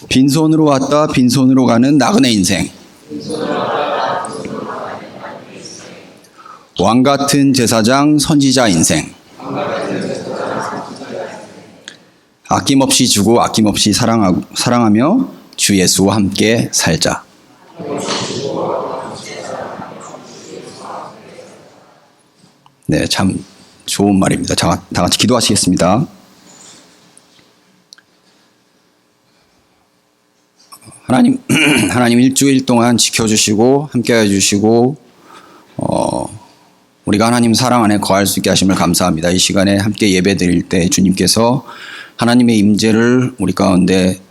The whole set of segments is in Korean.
빈손으로 왔다 빈손으로 가는 나그네 인생. 왕같은 제사장 선지자 인생. 아낌없이 주고 아낌없이 사랑하며 주 예수와 함께 살자. 네, 참 좋은 말입니다. 다 같이 기도하시겠습니다. 하나님 일주일 동안 지켜주시고 함께해 주시고 우리가 하나님 사랑 안에 거할 수 있게 하심을 감사합니다. 이 시간에 함께 예배 드릴 때 주님께서 하나님의 임재를 우리 가운데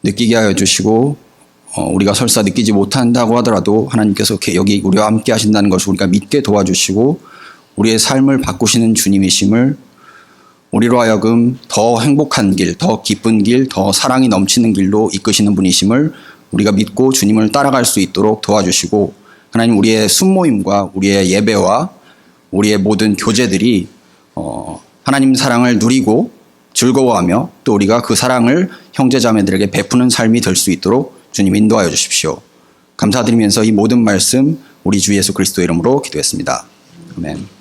느끼게 하여 주시고 우리가 설사 느끼지 못한다고 하더라도 하나님께서 여기 우리와 함께 하신다는 것을 우리가 믿게 도와주시고 우리의 삶을 바꾸시는 주님이심을 우리로 하여금 더 행복한 길, 더 기쁜 길, 더 사랑이 넘치는 길로 이끄시는 분이심을 우리가 믿고 주님을 따라갈 수 있도록 도와주시고 하나님 우리의 순모임과 우리의 예배와 우리의 모든 교제들이 하나님 사랑을 누리고 즐거워하며 또 우리가 그 사랑을 형제자매들에게 베푸는 삶이 될 수 있도록 주님 인도하여 주십시오. 감사드리면서 이 모든 말씀 우리 주 예수 그리스도 이름으로 기도했습니다. 아멘.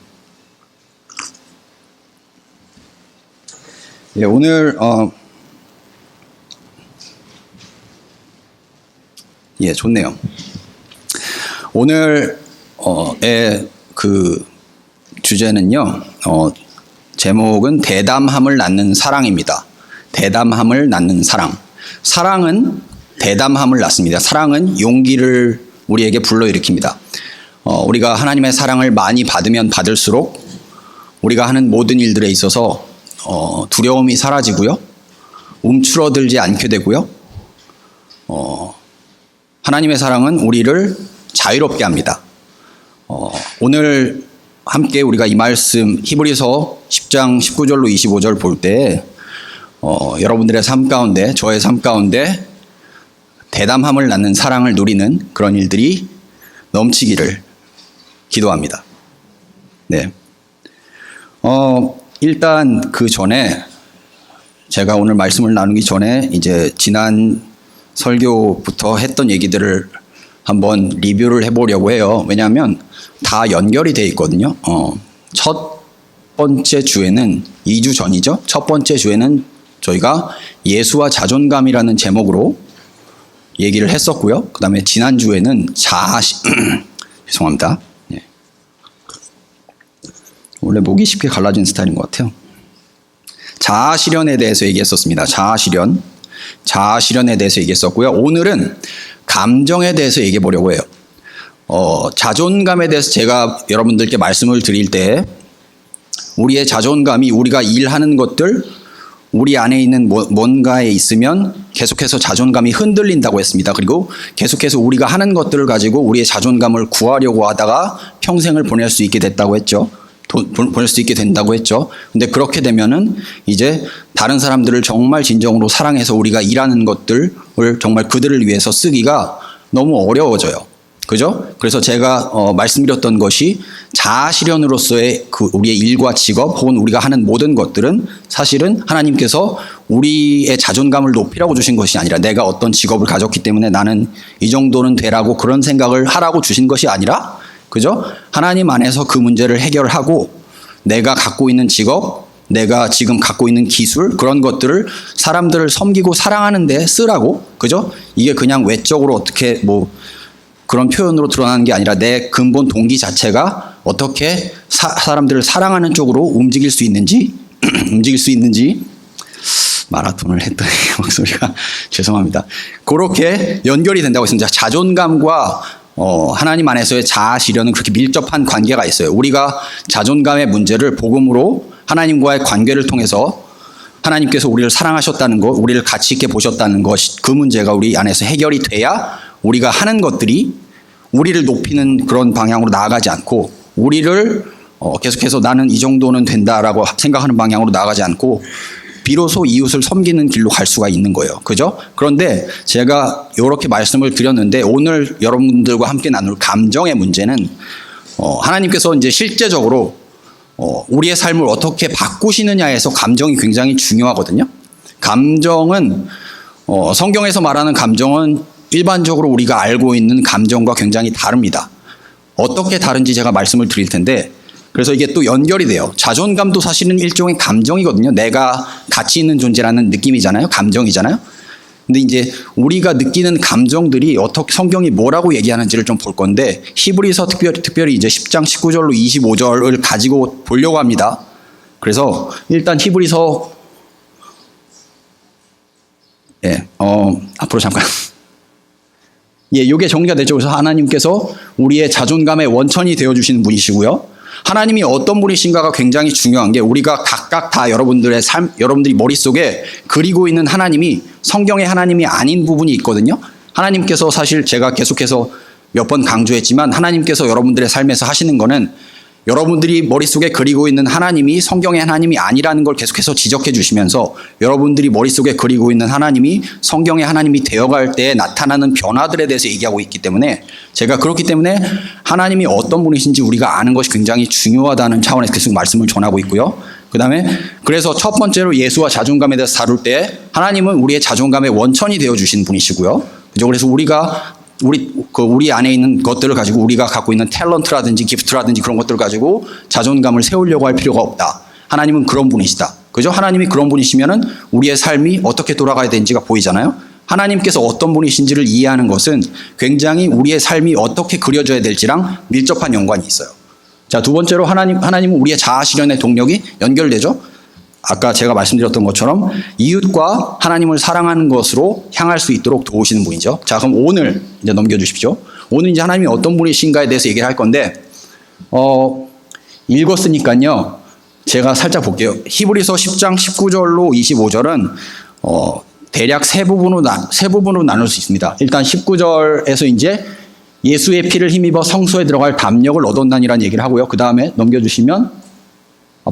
예, 오늘 좋네요. 오늘의 그 주제는요. 제목은 대담함을 낳는 사랑입니다. 대담함을 낳는 사랑. 사랑은 대담함을 낳습니다. 사랑은 용기를 우리에게 불러일으킵니다. 우리가 하나님의 사랑을 많이 받으면 받을수록 우리가 하는 모든 일들에 있어서 두려움이 사라지고요. 움츠러들지 않게 되고요. 하나님의 사랑은 우리를 자유롭게 합니다. 오늘 함께 우리가 이 말씀 히브리서 10장 19절로 25절 볼 때 여러분들의 삶 가운데 저의 삶 가운데 대담함을 낳는 사랑을 누리는 그런 일들이 넘치기를 기도합니다. 네. 일단 그 전에 제가 오늘 말씀을 나누기 전에 이제 지난 설교부터 했던 얘기들을 한번 리뷰를 해보려고 해요. 왜냐하면 다 연결이 돼 있거든요. 첫 번째 주에는 2주 전이죠. 첫 번째 주에는 저희가 예수와 자존감이라는 제목으로 얘기를 했었고요. 그 다음에 지난 주에는 죄송합니다. 예. 원래 목이 쉽게 갈라진 스타일인 것 같아요. 자아실현에 대해서 얘기했었습니다. 자아실현에 대해서 얘기했었고요. 오늘은 감정에 대해서 얘기해 보려고 해요. 자존감에 대해서 제가 여러분들께 말씀을 드릴 때 우리의 자존감이 우리가 일하는 것들 우리 안에 있는 뭔가에 있으면 계속해서 자존감이 흔들린다고 했습니다. 그리고 계속해서 우리가 하는 것들을 가지고 우리의 자존감을 구하려고 하다가 평생을 보낼 수 있게 됐다고 했죠. 보낼 수 있게 된다고 했죠. 근데 그렇게 되면은 이제 다른 사람들을 정말 진정으로 사랑해서 우리가 일하는 것들을 정말 그들을 위해서 쓰기가 너무 어려워져요. 그죠? 그래서 제가 말씀드렸던 것이 자아실현으로서의 그 우리의 일과 직업 혹은 우리가 하는 모든 것들은 사실은 하나님께서 우리의 자존감을 높이라고 주신 것이 아니라 내가 어떤 직업을 가졌기 때문에 나는 이 정도는 되라고 그런 생각을 하라고 주신 것이 아니라 그죠? 하나님 안에서 그 문제를 해결하고 내가 갖고 있는 직업, 내가 지금 갖고 있는 기술 그런 것들을 사람들을 섬기고 사랑하는 데 쓰라고 그죠? 이게 그냥 외적으로 어떻게 뭐 그런 표현으로 드러나는 게 아니라 내 근본 동기 자체가 어떻게 사람들을 사랑하는 쪽으로 움직일 수 있는지 마라톤을 했더니 목소리가 죄송합니다. 그렇게 연결이 된다고 했습니다. 자존감과 하나님 안에서의 자아실현은 그렇게 밀접한 관계가 있어요. 우리가 자존감의 문제를 복음으로 하나님과의 관계를 통해서 하나님께서 우리를 사랑하셨다는 것, 우리를 가치 있게 보셨다는 것, 그 문제가 우리 안에서 해결이 돼야 우리가 하는 것들이 우리를 높이는 그런 방향으로 나아가지 않고 우리를 계속해서 나는 이 정도는 된다라고 생각하는 방향으로 나아가지 않고 비로소 이웃을 섬기는 길로 갈 수가 있는 거예요. 그죠? 그런데 제가 이렇게 말씀을 드렸는데 오늘 여러분들과 함께 나눌 감정의 문제는 하나님께서 이제 실제적으로 우리의 삶을 어떻게 바꾸시느냐에서 감정이 굉장히 중요하거든요. 감정은 성경에서 말하는 감정은 일반적으로 우리가 알고 있는 감정과 굉장히 다릅니다. 어떻게 다른지 제가 말씀을 드릴 텐데, 그래서 이게 또 연결이 돼요. 자존감도 사실은 일종의 감정이거든요. 내가 가치 있는 존재라는 느낌이잖아요. 감정이잖아요. 근데 이제 우리가 느끼는 감정들이 어떻게 성경이 뭐라고 얘기하는지를 좀 볼 건데, 히브리서 특별히 이제 10장 19절로 25절을 가지고 보려고 합니다. 그래서 일단 히브리서 앞으로 잠깐. 요게 정리가 됐죠. 그래서 하나님께서 우리의 자존감의 원천이 되어주시는 분이시고요. 하나님이 어떤 분이신가가 굉장히 중요한 게, 우리가 각각 다 여러분들이 머릿속에 그리고 있는 하나님이 성경의 하나님이 아닌 부분이 있거든요. 하나님께서 사실 제가 계속해서 몇 번 강조했지만, 하나님께서 여러분들의 삶에서 하시는 거는 여러분들이 머릿속에 그리고 있는 하나님이 성경의 하나님이 아니라는 걸 계속해서 지적해 주시면서, 여러분들이 머릿속에 그리고 있는 하나님이 성경의 하나님이 되어갈 때 나타나는 변화들에 대해서 얘기하고 있기 때문에, 제가 그렇기 때문에 하나님이 어떤 분이신지 우리가 아는 것이 굉장히 중요하다는 차원에서 계속 말씀을 전하고 있고요. 그 다음에 그래서 첫 번째로 예수와 자존감에 대해서 다룰 때, 하나님은 우리의 자존감의 원천이 되어주신 분이시고요. 그죠? 그래서 우리 안에 있는 것들을 가지고, 우리가 갖고 있는 탤런트라든지 기프트라든지 그런 것들을 가지고 자존감을 세우려고 할 필요가 없다. 하나님은 그런 분이시다. 그죠? 하나님이 그런 분이시면은 우리의 삶이 어떻게 돌아가야 되는지가 보이잖아요. 하나님께서 어떤 분이신지를 이해하는 것은 굉장히 우리의 삶이 어떻게 그려져야 될지랑 밀접한 연관이 있어요. 자, 두 번째로 하나님은 우리의 자아 실현의 동력이 연결되죠. 아까 제가 말씀드렸던 것처럼 이웃과 하나님을 사랑하는 것으로 향할 수 있도록 도우시는 분이죠. 자, 그럼 오늘 이제 넘겨주십시오. 오늘 이제 하나님이 어떤 분이신가에 대해서 얘기를 할 건데, 읽었으니까요. 제가 살짝 볼게요. 히브리서 10장 19절로 25절은 대략 세 부분으로 나눌 수 있습니다. 일단 19절에서 이제 예수의 피를 힘입어 성소에 들어갈 담력을 얻었나니라는 얘기를 하고요. 그 다음에 넘겨주시면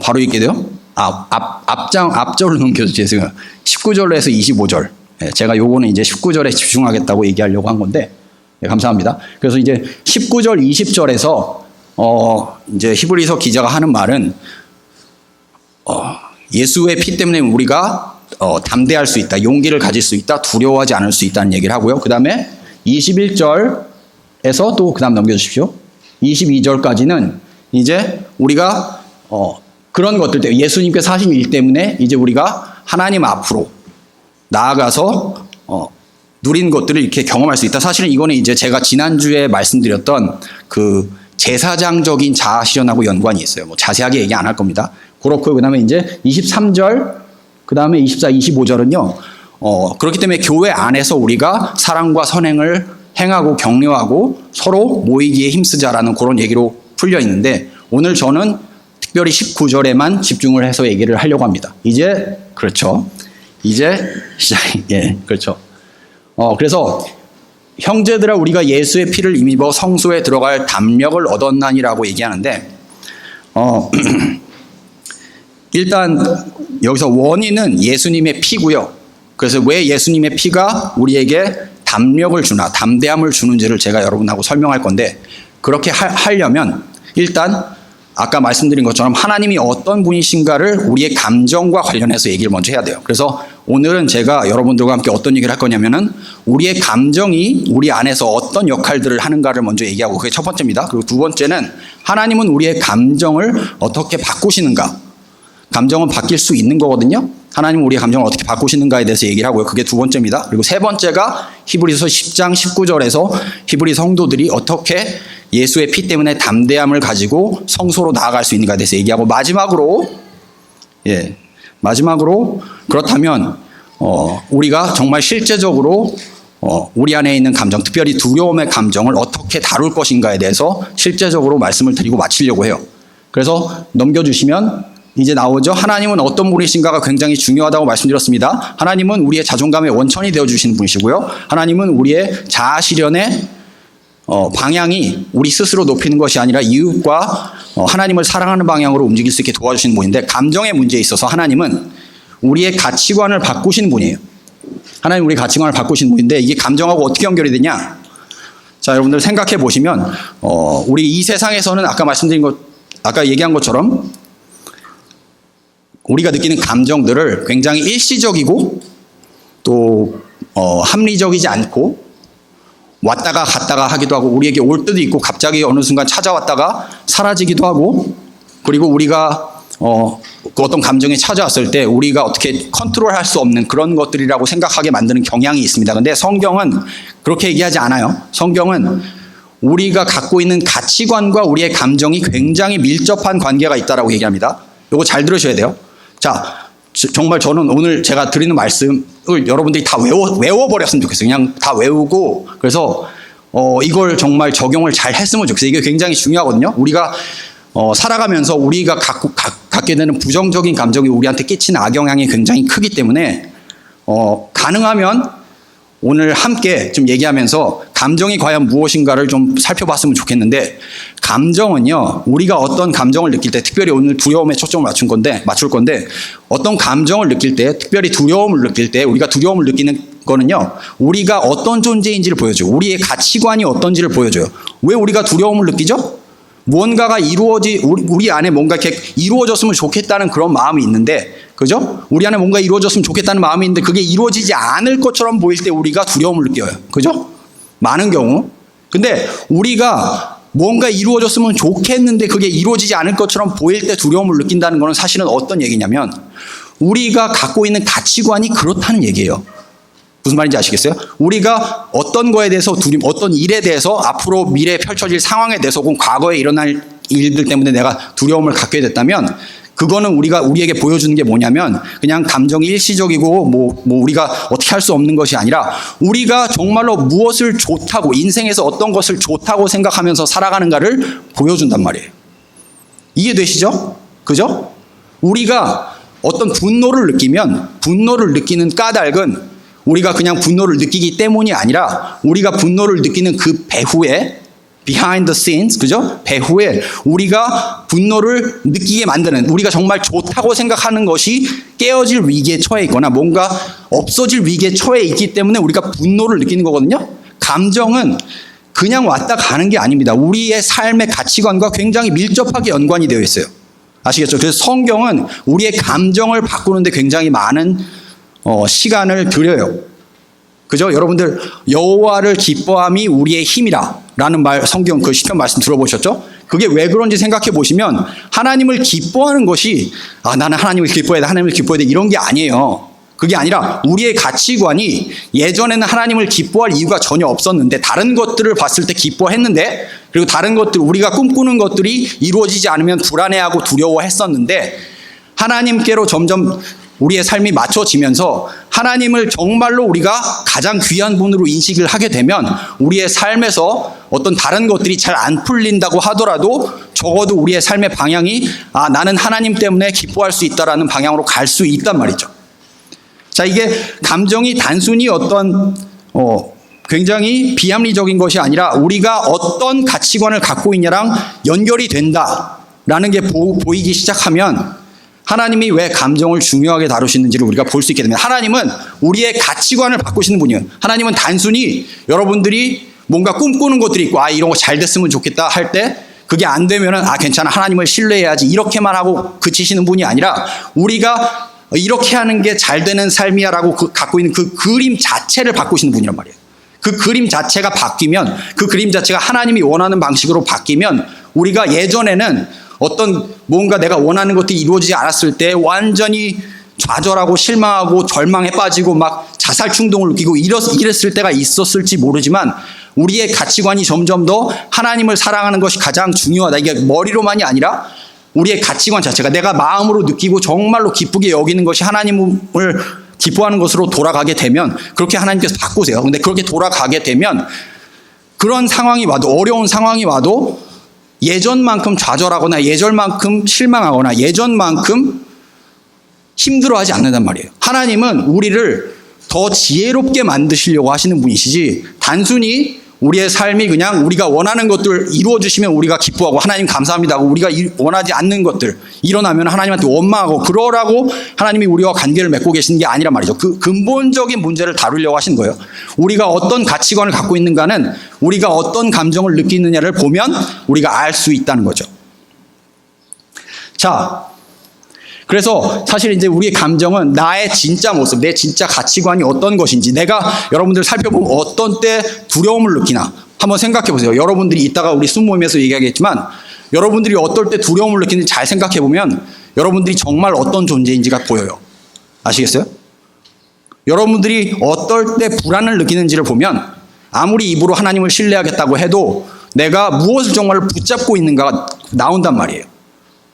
바로 읽게 돼요. 앞절로 넘겨주세요. 19절로 해서 25절. 제가 요거는 이제 19절에 집중하겠다고 얘기하려고 한 건데, 감사합니다. 그래서 이제 19절, 20절에서 이제 히브리서 기자가 하는 말은 예수의 피 때문에 우리가 담대할 수 있다, 용기를 가질 수 있다, 두려워하지 않을 수 있다는 얘기를 하고요. 그 다음에 21절에서 또 그 다음 넘겨주십시오. 22절까지는 이제 우리가 그런 것들 때문에, 예수님께서 하신 일 때문에 이제 우리가 하나님 앞으로 나아가서 누린 것들을 이렇게 경험할 수 있다. 사실은 이거는 이제 제가 지난주에 말씀드렸던 그 제사장적인 자아 실현하고 연관이 있어요. 뭐 자세하게 얘기 안 할 겁니다. 그렇고, 그 다음에 이제 23절, 그 다음에 24, 25절은요. 그렇기 때문에 교회 안에서 우리가 사랑과 선행을 행하고 격려하고 서로 모이기에 힘쓰자라는 그런 얘기로 풀려 있는데, 오늘 저는 특별히 19절에만 집중을 해서 얘기를 하려고 합니다. 이제 시작이, 그렇죠. 그래서 형제들아, 우리가 예수의 피를 힘입어 성소에 들어갈 담력을 얻었나니라고 얘기하는데, 일단 여기서 원인은 예수님의 피고요. 그래서 왜 예수님의 피가 우리에게 담력을 주나, 담대함을 주는지를 제가 여러분하고 설명할 건데, 그렇게 하려면 일단 아까 말씀드린 것처럼 하나님이 어떤 분이신가를 우리의 감정과 관련해서 얘기를 먼저 해야 돼요. 그래서 오늘은 제가 여러분들과 함께 어떤 얘기를 할 거냐면은, 우리의 감정이 우리 안에서 어떤 역할들을 하는가를 먼저 얘기하고, 그게 첫 번째입니다. 그리고 두 번째는 하나님은 우리의 감정을 어떻게 바꾸시는가. 감정은 바뀔 수 있는 거거든요. 하나님은 우리의 감정을 어떻게 바꾸시는가에 대해서 얘기를 하고요. 그게 두 번째입니다. 그리고 세 번째가 히브리서 10장 19절에서 히브리 성도들이 어떻게 예수의 피 때문에 담대함을 가지고 성소로 나아갈 수 있는가에 대해서 얘기하고, 마지막으로 그렇다면 우리가 정말 실제적으로 우리 안에 있는 감정, 특별히 두려움의 감정을 어떻게 다룰 것인가에 대해서 실제적으로 말씀을 드리고 마치려고 해요. 그래서 넘겨주시면 이제 나오죠. 하나님은 어떤 분이신가가 굉장히 중요하다고 말씀드렸습니다. 하나님은 우리의 자존감의 원천이 되어주시는 분이시고요. 하나님은 우리의 자아 실현의 방향이 우리 스스로 높이는 것이 아니라 이웃과 하나님을 사랑하는 방향으로 움직일 수 있게 도와주시는 분인데, 감정의 문제에 있어서 하나님은 우리의 가치관을 바꾸시는 분이에요. 하나님 우리 가치관을 바꾸시는 분인데, 이게 감정하고 어떻게 연결이 되냐? 자, 여러분들 생각해 보시면 우리 이 세상에서는 아까 얘기한 것처럼 우리가 느끼는 감정들을 굉장히 일시적이고 또 합리적이지 않고 왔다가 갔다가 하기도 하고 우리에게 올 때도 있고 갑자기 어느 순간 찾아왔다가 사라지기도 하고 그리고 우리가 그 어떤 감정이 찾아왔을 때 우리가 어떻게 컨트롤할 수 없는 그런 것들이라고 생각하게 만드는 경향이 있습니다. 근데 성경은 그렇게 얘기하지 않아요. 성경은 우리가 갖고 있는 가치관과 우리의 감정이 굉장히 밀접한 관계가 있다라고 얘기합니다. 이거 잘 들으셔야 돼요. 자, 정말 저는 오늘 제가 드리는 말씀을 여러분들이 다 외워버렸으면 좋겠어요. 그냥 다 외우고 그래서 이걸 정말 적용을 잘 했으면 좋겠어요. 이게 굉장히 중요하거든요. 우리가 살아가면서 우리가 갖게 되는 부정적인 감정이 우리한테 끼치는 악영향이 굉장히 크기 때문에 가능하면 오늘 함께 좀 얘기하면서 감정이 과연 무엇인가를 좀 살펴봤으면 좋겠는데 감정은요 우리가 어떤 감정을 느낄 때 특별히 오늘 두려움에 초점을 맞출 건데 어떤 감정을 느낄 때 특별히 두려움을 느낄 때 우리가 두려움을 느끼는 거는요 우리가 어떤 존재인지를 보여줘요. 우리의 가치관이 어떤지를 보여줘요. 왜 우리가 두려움을 느끼죠? 무언가가 우리 안에 뭔가 이렇게 이루어졌으면 좋겠다는 그런 마음이 있는데, 그죠? 우리 안에 뭔가 이루어졌으면 좋겠다는 마음이 있는데 그게 이루어지지 않을 것처럼 보일 때 우리가 두려움을 느껴요. 그죠? 많은 경우. 근데 우리가 뭔가 이루어졌으면 좋겠는데 그게 이루어지지 않을 것처럼 보일 때 두려움을 느낀다는 것은 사실은 어떤 얘기냐면 우리가 갖고 있는 가치관이 그렇다는 얘기예요. 무슨 말인지 아시겠어요? 우리가 어떤 거에 대해서 어떤 일에 대해서 앞으로 미래에 펼쳐질 상황에 대해서 혹은 과거에 일어날 일들 때문에 내가 두려움을 갖게 됐다면 그거는 우리에게 보여주는 게 뭐냐면 그냥 감정이 일시적이고 우리가 어떻게 할 수 없는 것이 아니라 우리가 정말로 무엇을 좋다고 인생에서 어떤 것을 좋다고 생각하면서 살아가는가를 보여준단 말이에요. 이해되시죠? 그죠? 우리가 어떤 분노를 느끼면 분노를 느끼는 까닭은 우리가 그냥 분노를 느끼기 때문이 아니라 우리가 분노를 느끼는 그 배후에 behind the scenes, 그죠? 배후에 우리가 분노를 느끼게 만드는 우리가 정말 좋다고 생각하는 것이 깨어질 위기에 처해 있거나 뭔가 없어질 위기에 처해 있기 때문에 우리가 분노를 느끼는 거거든요. 감정은 그냥 왔다 가는 게 아닙니다. 우리의 삶의 가치관과 굉장히 밀접하게 연관이 되어 있어요. 아시겠죠? 그래서 성경은 우리의 감정을 바꾸는데 굉장히 많은 시간을 들여요. 그죠? 여러분들 여호와를 기뻐함이 우리의 힘이라 라는 말 성경 그 시편 말씀 들어보셨죠? 그게 왜 그런지 생각해 보시면 하나님을 기뻐하는 것이 나는 하나님을 기뻐해야 돼 하나님을 기뻐해야 돼 이런 게 아니에요. 그게 아니라 우리의 가치관이 예전에는 하나님을 기뻐할 이유가 전혀 없었는데 다른 것들을 봤을 때 기뻐했는데 그리고 다른 것들 우리가 꿈꾸는 것들이 이루어지지 않으면 불안해하고 두려워했었는데 하나님께로 점점 우리의 삶이 맞춰지면서 하나님을 정말로 우리가 가장 귀한 분으로 인식을 하게 되면 우리의 삶에서 어떤 다른 것들이 잘 안 풀린다고 하더라도 적어도 우리의 삶의 방향이 나는 하나님 때문에 기뻐할 수 있다라는 방향으로 갈 수 있단 말이죠. 자, 이게 감정이 단순히 어떤 굉장히 비합리적인 것이 아니라 우리가 어떤 가치관을 갖고 있냐랑 연결이 된다라는 게 보이기 시작하면 하나님이 왜 감정을 중요하게 다루시는지를 우리가 볼 수 있게 됩니다. 하나님은 우리의 가치관을 바꾸시는 분이에요. 하나님은 단순히 여러분들이 뭔가 꿈꾸는 것들이 있고 이런 거 잘 됐으면 좋겠다 할 때 그게 안 되면은 괜찮아 하나님을 신뢰해야지 이렇게만 하고 그치시는 분이 아니라 우리가 이렇게 하는 게 잘 되는 삶이야라고 갖고 있는 그 그림 자체를 바꾸시는 분이란 말이에요. 그 그림 자체가 바뀌면 그 그림 자체가 하나님이 원하는 방식으로 바뀌면 우리가 예전에는 어떤 뭔가 내가 원하는 것들이 이루어지지 않았을 때 완전히 좌절하고 실망하고 절망에 빠지고 막 자살 충동을 느끼고 이랬을 때가 있었을지 모르지만 우리의 가치관이 점점 더 하나님을 사랑하는 것이 가장 중요하다. 이게 머리로만이 아니라 우리의 가치관 자체가 내가 마음으로 느끼고 정말로 기쁘게 여기는 것이 하나님을 기뻐하는 것으로 돌아가게 되면 그렇게 하나님께서 바꾸세요. 근데 그렇게 돌아가게 되면 그런 상황이 와도 어려운 상황이 와도 예전만큼 좌절하거나 예전만큼 실망하거나 예전만큼 힘들어하지 않는단 말이에요. 하나님은 우리를 더 지혜롭게 만드시려고 하시는 분이시지 단순히 우리의 삶이 그냥 우리가 원하는 것들 이루어주시면 우리가 기뻐하고 하나님 감사합니다 하고 우리가 원하지 않는 것들 일어나면 하나님한테 원망하고 그러라고 하나님이 우리와 관계를 맺고 계시는 게 아니란 말이죠. 그 근본적인 문제를 다루려고 하시는 거예요. 우리가 어떤 가치관을 갖고 있는가는 우리가 어떤 감정을 느끼느냐를 보면 우리가 알 수 있다는 거죠. 자, 그래서 사실 이제 우리의 감정은 나의 진짜 모습, 내 진짜 가치관이 어떤 것인지, 내가 여러분들 살펴보면 어떤 때 두려움을 느끼나 한번 생각해 보세요. 여러분들이 이따가 우리 순모임에서 얘기하겠지만 여러분들이 어떨 때 두려움을 느끼는지 잘 생각해 보면 여러분들이 정말 어떤 존재인지가 보여요. 아시겠어요? 여러분들이 어떨 때 불안을 느끼는지를 보면 아무리 입으로 하나님을 신뢰하겠다고 해도 내가 무엇을 정말로 붙잡고 있는가가 나온단 말이에요.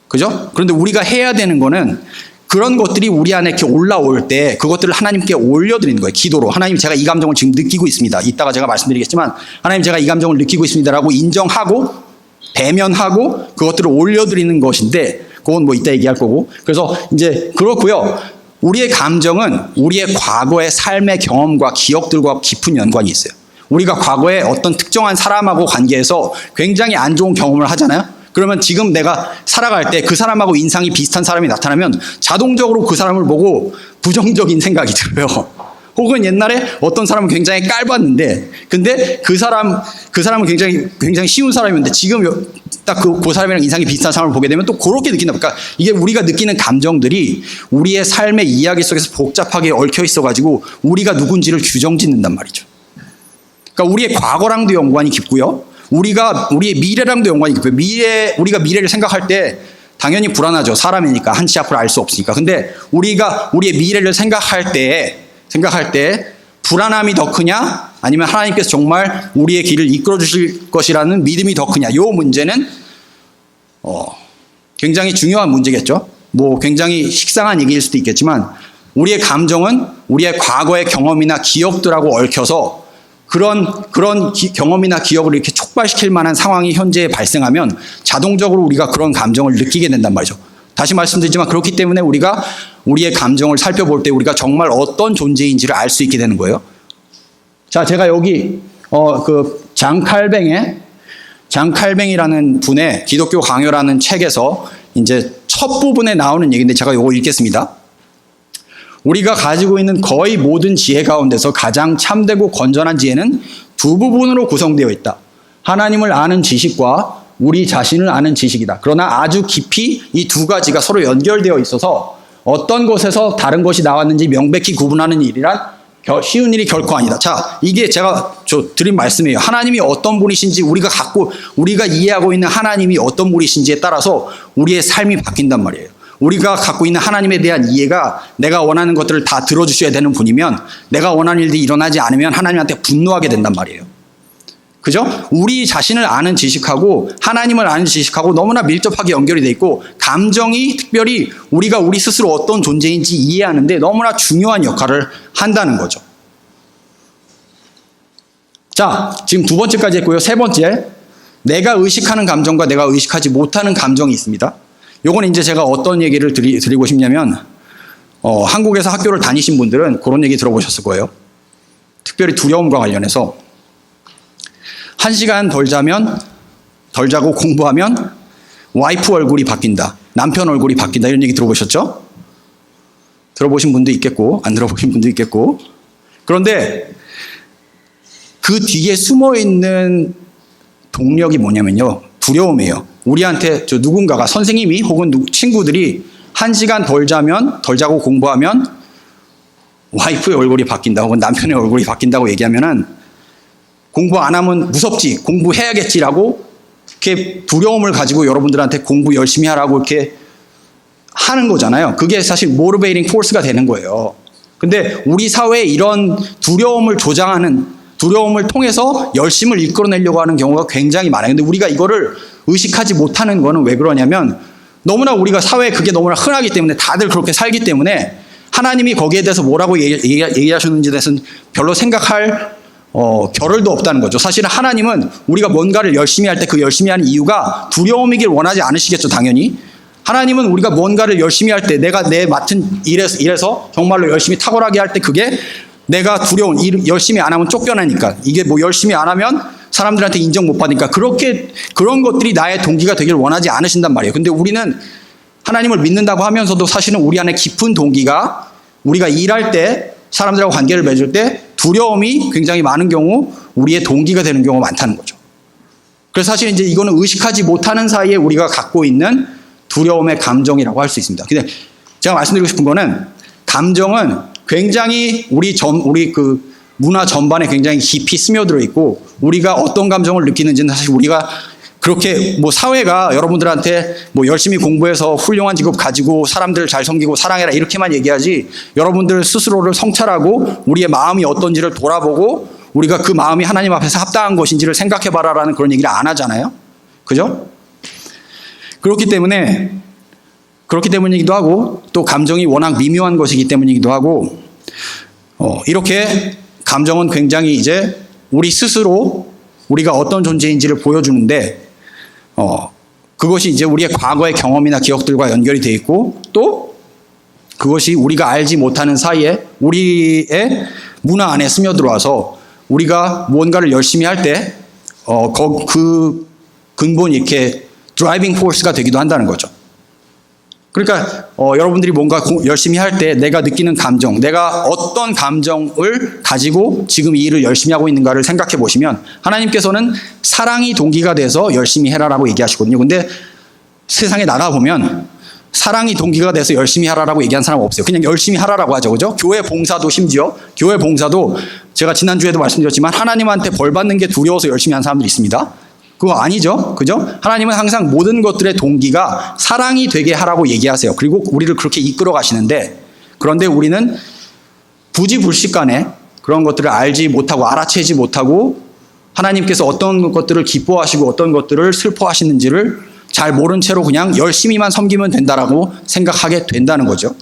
그죠? 그런데 우리가 해야 되는 거는 그런 것들이 우리 안에 이렇게 올라올 때 그것들을 하나님께 올려드리는 거예요. 기도로. 하나님, 제가 이 감정을 지금 느끼고 있습니다. 이따가 제가 말씀드리겠지만 하나님, 제가 이 감정을 느끼고 있습니다라고 인정하고 대면하고 그것들을 올려드리는 것인데, 그건 뭐 이따 얘기할 거고. 그래서 이제 그렇고요. 우리의 감정은 우리의 과거의 삶의 경험과 기억들과 깊은 연관이 있어요. 우리가 과거에 어떤 특정한 사람하고 관계에서 굉장히 안 좋은 경험을 하잖아요. 그러면 지금 내가 살아갈 때 그 사람하고 인상이 비슷한 사람이 나타나면 자동적으로 그 사람을 보고 부정적인 생각이 들어요. 혹은 옛날에 어떤 사람은 굉장히 깔봤는데, 근데 그 사람은 굉장히 쉬운 사람이었는데 지금 딱 그 사람이랑 인상이 비슷한 사람을 보게 되면 또 그렇게 느낀다. 그러니까 이게 우리가 느끼는 감정들이 우리의 삶의 이야기 속에서 복잡하게 얽혀 있어가지고 우리가 누군지를 규정짓는단 말이죠. 그러니까 우리의 과거랑도 연관이 깊고요. 우리의 미래랑도 연관이 깊어요. 우리가 미래를 생각할 때 당연히 불안하죠. 사람이니까 한치 앞을 알 수 없으니까. 근데 우리가 우리의 미래를 생각할 때 불안함이 더 크냐? 아니면 하나님께서 정말 우리의 길을 이끌어 주실 것이라는 믿음이 더 크냐? 이 문제는 굉장히 중요한 문제겠죠. 뭐 굉장히 식상한 얘기일 수도 있겠지만 우리의 감정은 우리의 과거의 경험이나 기억들하고 얽혀서 그런 경험이나 기억을 이렇게 촉발시킬 만한 상황이 현재 발생하면 자동적으로 우리가 그런 감정을 느끼게 된단 말이죠. 다시 말씀드리지만 그렇기 때문에 우리가 우리의 감정을 살펴볼 때 우리가 정말 어떤 존재인지를 알 수 있게 되는 거예요. 자, 제가 여기 장 칼뱅이라는 분의 기독교 강요라는 책에서 이제 첫 부분에 나오는 얘기인데 제가 이거 읽겠습니다. 우리가 가지고 있는 거의 모든 지혜 가운데서 가장 참되고 건전한 지혜는 두 부분으로 구성되어 있다. 하나님을 아는 지식과 우리 자신을 아는 지식이다. 그러나 아주 깊이 이 두 가지가 서로 연결되어 있어서 어떤 것에서 다른 것이 나왔는지 명백히 구분하는 일이란 쉬운 일이 결코 아니다. 자, 이게 제가 드린 말씀이에요. 하나님이 어떤 분이신지 우리가 이해하고 있는 하나님이 어떤 분이신지에 따라서 우리의 삶이 바뀐단 말이에요. 우리가 갖고 있는 하나님에 대한 이해가 내가 원하는 것들을 다 들어주셔야 되는 분이면 내가 원하는 일들이 일어나지 않으면 하나님한테 분노하게 된단 말이에요. 그죠? 우리 자신을 아는 지식하고 하나님을 아는 지식하고 너무나 밀접하게 연결이 돼 있고 감정이 특별히 우리가 우리 스스로 어떤 존재인지 이해하는데 너무나 중요한 역할을 한다는 거죠. 자, 지금 두 번째까지 했고요. 세 번째, 내가 의식하는 감정과 내가 의식하지 못하는 감정이 있습니다. 요건 이제 제가 어떤 얘기를 드리고 싶냐면 한국에서 학교를 다니신 분들은 그런 얘기 들어보셨을 거예요. 특별히 두려움과 관련해서 1시간 덜 자고 공부하면 와이프 얼굴이 바뀐다. 남편 얼굴이 바뀐다. 이런 얘기 들어보셨죠? 들어보신 분도 있겠고 안 들어보신 분도 있겠고. 그런데 그 뒤에 숨어있는 동력이 뭐냐면요. 두려움이에요. 우리한테 누군가가 선생님이 혹은 친구들이 1시간 덜 자고 공부하면 와이프의 얼굴이 바뀐다 혹은 남편의 얼굴이 바뀐다고 얘기하면은 공부 안 하면 무섭지, 공부해야겠지라고 이렇게 두려움을 가지고 여러분들한테 공부 열심히 하라고 이렇게 하는 거잖아요. 그게 사실 모티베이팅 포스가 되는 거예요. 근데 우리 사회에 이런 두려움을 통해서 열심을 이끌어내려고 하는 경우가 굉장히 많아요. 근데 우리가 이거를 의식하지 못하는 거는 왜 그러냐면 너무나 우리가 사회에 그게 너무나 흔하기 때문에 다들 그렇게 살기 때문에 하나님이 거기에 대해서 뭐라고 얘기하셨는지에 대해서는 별로 생각할 겨를도 없다는 거죠. 사실은 하나님은 우리가 뭔가를 열심히 할 때 그 열심히 하는 이유가 두려움이길 원하지 않으시겠죠, 당연히. 하나님은 우리가 뭔가를 열심히 할 때 내가 내 맡은 일에서 정말로 열심히 탁월하게 할 때 그게 내가 열심히 안 하면 쫓겨나니까 이게 뭐 열심히 안 하면 사람들한테 인정 못 받으니까 그런 것들이 나의 동기가 되길 원하지 않으신단 말이에요. 근데 우리는 하나님을 믿는다고 하면서도 사실은 우리 안에 깊은 동기가 우리가 일할 때 사람들하고 관계를 맺을 때 두려움이 굉장히 많은 경우 우리의 동기가 되는 경우가 많다는 거죠. 그래서 사실 이제 이거는 의식하지 못하는 사이에 우리가 갖고 있는 두려움의 감정이라고 할 수 있습니다. 근데 제가 말씀드리고 싶은 거는 감정은 굉장히 우리 그 문화 전반에 굉장히 깊이 스며들어 있고 우리가 어떤 감정을 느끼는지는 사실 우리가 그렇게 뭐 사회가 여러분들한테 뭐 열심히 공부해서 훌륭한 직업 가지고 사람들 잘 섬기고 사랑해라 이렇게만 얘기하지 여러분들 스스로를 성찰하고 우리의 마음이 어떤지를 돌아보고 우리가 그 마음이 하나님 앞에서 합당한 것인지를 생각해봐라라는 그런 얘기를 안 하잖아요. 그죠? 그렇기 때문이기도 하고 또 감정이 워낙 미묘한 것이기 때문이기도 하고 이렇게 감정은 굉장히 이제 우리 스스로 우리가 어떤 존재인지를 보여주는데 그것이 이제 우리의 과거의 경험이나 기억들과 연결이 되어 있고 또 그것이 우리가 알지 못하는 사이에 우리의 문화 안에 스며들어와서 우리가 무언가를 열심히 할 때 그 근본이 이렇게 드라이빙 포스가 되기도 한다는 거죠. 그러니까 여러분들이 뭔가 열심히 할 때 내가 느끼는 감정, 내가 어떤 감정을 가지고 지금 이 일을 열심히 하고 있는가를 생각해 보시면 하나님께서는 사랑이 동기가 돼서 열심히 해라라고 얘기하시거든요. 근데 세상에 나가보면 사랑이 동기가 돼서 열심히 하라라고 얘기한 사람 없어요. 그냥 열심히 하라라고 하죠. 그죠? 교회 봉사도 심지어 교회 봉사도 제가 지난주에도 말씀드렸지만 하나님한테 벌 받는 게 두려워서 열심히 하는 사람들이 있습니다. 그거 아니죠. 그죠? 하나님은 항상 모든 것들의 동기가 사랑이 되게 하라고 얘기하세요. 그리고 우리를 그렇게 이끌어 가시는데 그런데 우리는 부지불식간에 그런 것들을 알지 못하고 알아채지 못하고 하나님께서 어떤 것들을 기뻐하시고 어떤 것들을 슬퍼하시는지를 잘 모른 채로 그냥 열심히만 섬기면 된다라고 생각하게 된다는 거죠.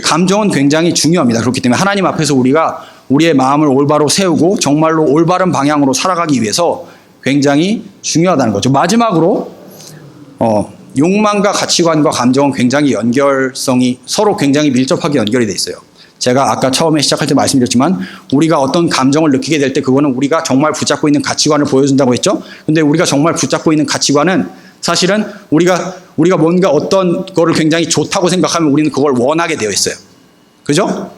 감정은 굉장히 중요합니다. 그렇기 때문에 하나님 앞에서 우리가 우리의 마음을 올바로 세우고 정말로 올바른 방향으로 살아가기 위해서 굉장히 중요하다는 거죠. 마지막으로 욕망과 가치관과 감정은 굉장히 연결성이 서로 굉장히 밀접하게 연결이 돼 있어요. 제가 아까 처음에 시작할 때 말씀드렸지만 우리가 어떤 감정을 느끼게 될 때 그거는 우리가 정말 붙잡고 있는 가치관을 보여준다고 했죠. 근데 우리가 정말 붙잡고 있는 가치관은 사실은 우리가 뭔가 어떤 거를 굉장히 좋다고 생각하면 우리는 그걸 원하게 되어 있어요. 그죠?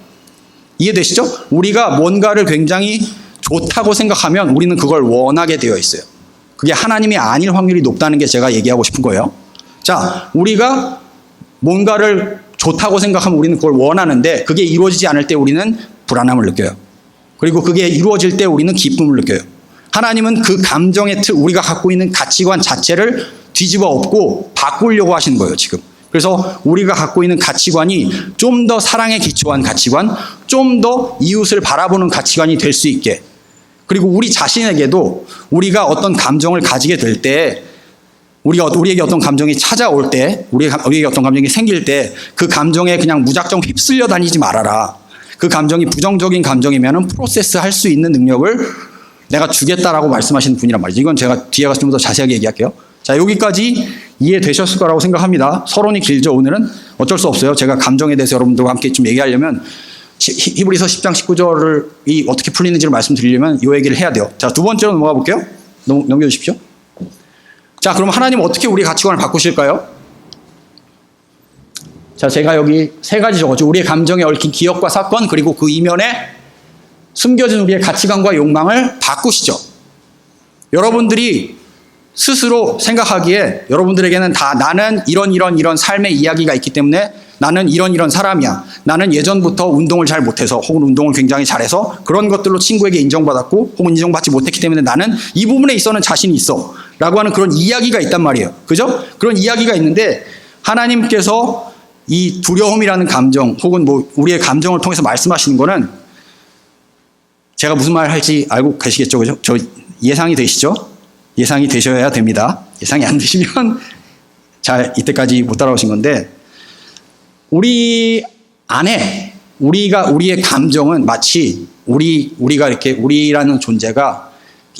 이해되시죠? 우리가 뭔가를 굉장히 좋다고 생각하면 우리는 그걸 원하게 되어 있어요. 그게 하나님이 아닐 확률이 높다는 게 제가 얘기하고 싶은 거예요. 자, 우리가 뭔가를 좋다고 생각하면 우리는 그걸 원하는데 그게 이루어지지 않을 때 우리는 불안함을 느껴요. 그리고 그게 이루어질 때 우리는 기쁨을 느껴요. 하나님은 그 감정의 틀, 우리가 갖고 있는 가치관 자체를 뒤집어 엎고 바꾸려고 하시는 거예요, 지금. 그래서 우리가 갖고 있는 가치관이 좀 더 사랑에 기초한 가치관, 좀 더 이웃을 바라보는 가치관이 될 수 있게 그리고 우리 자신에게도 우리가 어떤 감정을 가지게 될 때 우리에게 어떤 감정이 찾아올 때 우리에게 어떤 감정이 생길 때 그 감정에 그냥 무작정 휩쓸려 다니지 말아라. 그 감정이 부정적인 감정이면 프로세스 할 수 있는 능력을 내가 주겠다라고 말씀하시는 분이란 말이죠. 이건 제가 뒤에 가서 좀 더 자세하게 얘기할게요. 자, 여기까지 이해되셨을 거라고 생각합니다. 서론이 길죠. 오늘은 어쩔 수 없어요. 제가 감정에 대해서 여러분들과 함께 좀 얘기하려면 히브리서 10장 19절이 어떻게 풀리는지를 말씀드리려면 이 얘기를 해야 돼요. 자, 두 번째로 넘어가 볼게요. 넘겨주십시오. 자, 그럼 하나님 어떻게 우리 가치관을 바꾸실까요? 자, 제가 여기 세 가지 적었죠. 우리의 감정에 얽힌 기억과 사건 그리고 그 이면에 숨겨진 우리의 가치관과 욕망을 바꾸시죠. 여러분들이 스스로 생각하기에 여러분들에게는 다 나는 이런 삶의 이야기가 있기 때문에 나는 이런 사람이야. 나는 예전부터 운동을 잘 못해서 혹은 운동을 굉장히 잘해서 그런 것들로 친구에게 인정받았고 혹은 인정받지 못했기 때문에 나는 이 부분에 있어서는 자신이 있어 라고 하는 그런 이야기가 있단 말이에요. 그죠? 그런 이야기가 있는데 하나님께서 이 두려움이라는 감정 혹은 뭐 우리의 감정을 통해서 말씀하시는 거는 제가 무슨 말 할지 알고 계시겠죠? 그죠? 저 예상이 되시죠? 예상이 되셔야 됩니다. 예상이 안 되시면 잘 이때까지 못 따라오신 건데 우리 안에 우리의 감정은 마치 우리가 이렇게 우리라는 존재가